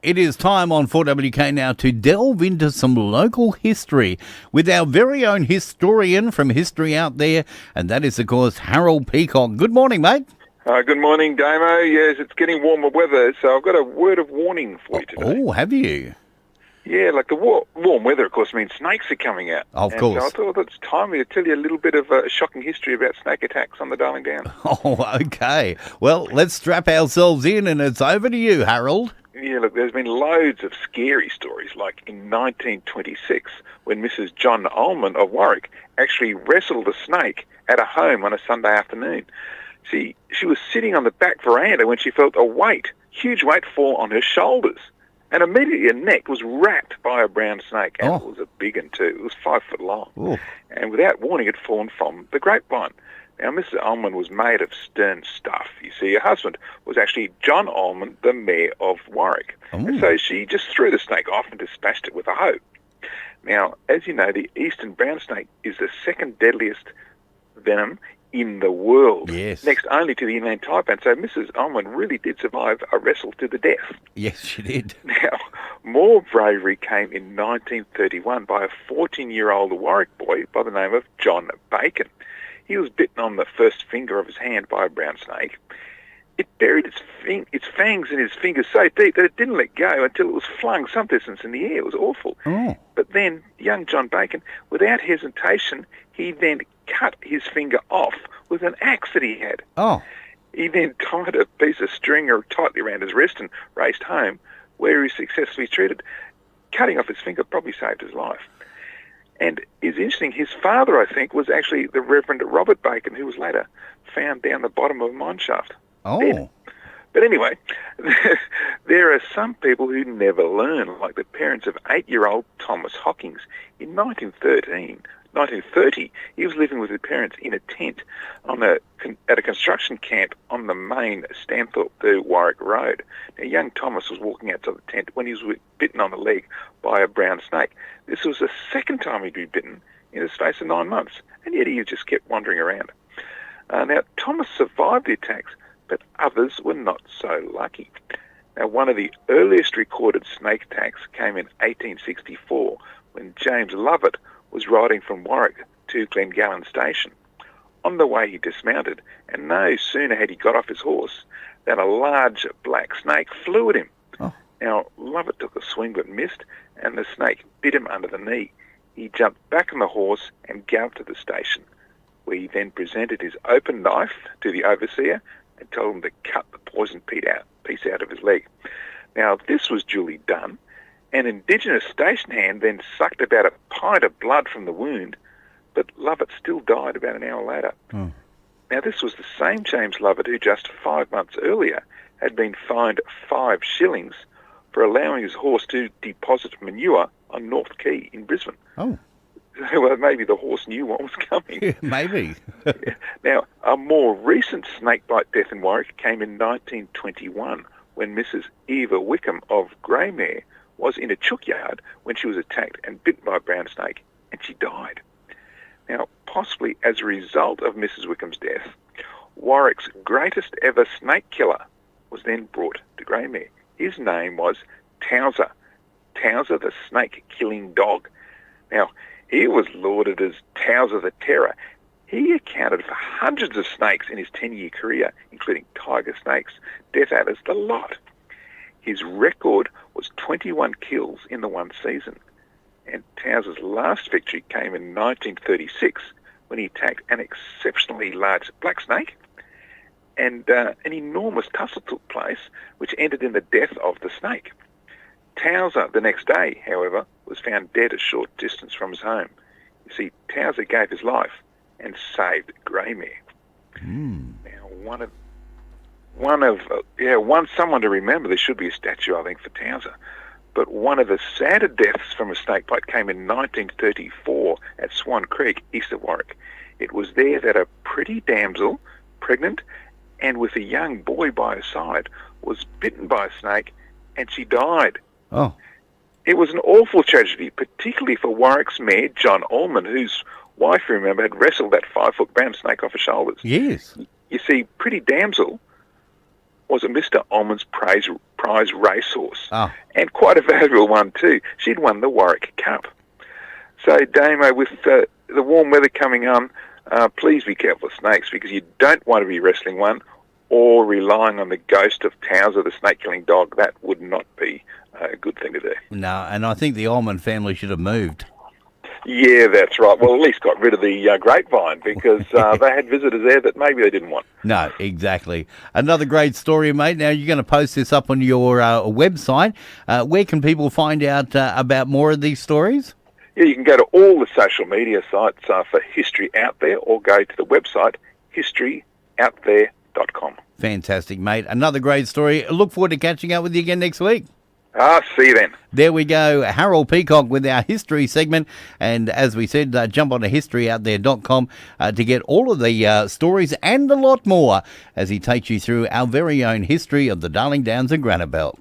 It is time on 4WK now to delve into some local history with our very own historian from History Out There, and that is, of course, Harold Peacock. Good morning, mate. Good morning, Damo. Yes, it's getting warmer weather, so I've got a word of warning for you today. Oh, have you? Yeah, like the warm weather, of course, means snakes are coming out. Of course. So I thought it's time to tell you a little bit of shocking history about snake attacks on the Darling Downs. Oh, okay. Well, let's strap ourselves in, and it's over to you, Harold. Yeah, look, there's been loads of scary stories, like in 1926, when Mrs. John Ullman of Warwick actually wrestled a snake at a home on a Sunday afternoon. She was sitting on the back veranda when she felt a huge weight fall on her shoulders. And immediately her neck was wrapped by a brown snake. And It was a big one too. It was 5 foot long. Ooh. And without warning, it had fallen from the grapevine. Now, Mrs. Ullman was made of stern stuff. You see, her husband was actually John Ullman, the mayor of Warwick. And so she just threw the snake off and dispatched it with a hoe. Now, as you know, the eastern brown snake is the second deadliest venom in the world, yes, next only to the inland taipan. So Mrs. Ullman really did survive a wrestle to the death. Yes, she did. Now, more bravery came in 1931 by a 14-year-old Warwick boy by the name of John Bacon. He was bitten on the first finger of his hand by a brown snake. It buried its fangs in his finger so deep that it didn't let go until it was flung some distance in the air. It was awful. Oh. But then young John Bacon, without hesitation, he then cut his finger off with an axe that he had. Oh. He then tied a piece of string tightly around his wrist and raced home, where he was successfully treated. Cutting off his finger probably saved his life. And it's interesting, his father, I think, was actually the Reverend Robert Bacon, who was later found down the bottom of a mine shaft. Oh. Dead. But anyway, there are some people who never learn, like the parents of 8-year-old Thomas Hawkins. In 1930, he was living with his parents in a tent at a construction camp on the main Stanthorpe to Warwick Road. Now, young Thomas was walking outside the tent when he was bitten on the leg by a brown snake. This was the second time he'd been bitten in the space of 9 months, and yet he just kept wandering around. Now, Thomas survived the attacks, but others were not so lucky. Now, one of the earliest recorded snake attacks came in 1864 when James Lovett was riding from Warwick to Glengallon Station. On the way, he dismounted, and no sooner had he got off his horse than a large black snake flew at him. Oh. Now, Lovett took a swing but missed, and the snake bit him under the knee. He jumped back on the horse and galloped to the station, where he then presented his open knife to the overseer and told him to cut the poison piece out of his leg. Now, this was duly done. An Indigenous station hand then sucked about a pint of blood from the wound, but Lovett still died about an hour later. Oh. Now, this was the same James Lovett who just 5 months earlier had been fined 5 shillings for allowing his horse to deposit manure on North Quay in Brisbane. Oh. Well, maybe the horse knew what was coming. Yeah, maybe. Now, a more recent snakebite death in Warwick came in 1921 when Mrs. Eva Wickham of Greymere was in a chook yard when she was attacked and bitten by a brown snake, and she died. Now, possibly as a result of Mrs. Wickham's death, Warwick's greatest ever snake killer was then brought to Greymere. His name was Towser. Towser, the snake-killing dog. Now, he was lauded as Towser the Terror. He accounted for hundreds of snakes in his 10-year career, including tiger snakes, death adders, the lot. His record was 21 kills in the one season. And Towser's last victory came in 1936 when he attacked an exceptionally large black snake, and an enormous tussle took place, which ended in the death of the snake. Towser, the next day, however, was found dead a short distance from his home. You see, Towser gave his life and saved Greymere. Now, someone to remember. There should be a statue, I think, for Towser. But one of the sadder deaths from a snakebite came in 1934 at Swan Creek, east of Warwick. It was there that a pretty damsel, pregnant and with a young boy by her side, was bitten by a snake, and she died. Oh. It was an awful tragedy, particularly for Warwick's mayor, John Ullman, whose wife, remember, had wrestled that 5-foot brown snake off her shoulders. Yes. You see, Pretty Damsel was a Mr. Ullman's prize racehorse, Oh, and quite a valuable one too. She'd won the Warwick Cup. So, Damo, with the warm weather coming on, please be careful of snakes, because you don't want to be wrestling one or relying on the ghost of Towser, the snake-killing dog. That would not be a good thing to do. no, and I think the Ullman family should have moved. Yeah, that's right. Well, at least got rid of the grapevine, because they had visitors there that maybe they didn't want. No, exactly. Another great story, mate. Now, you're going to post this up on your website. Where can people find out about more of these stories? Yeah, you can go to all the social media sites for History Out There, or go to the website historyouthere.com. Fantastic, mate. Another great story. Look forward to catching up with you again next week. See you then. There we go. Harold Peacock with our history segment. And as we said, jump on to historyouthere.com to get all of the stories and a lot more as he takes you through our very own history of the Darling Downs and Granite Belt.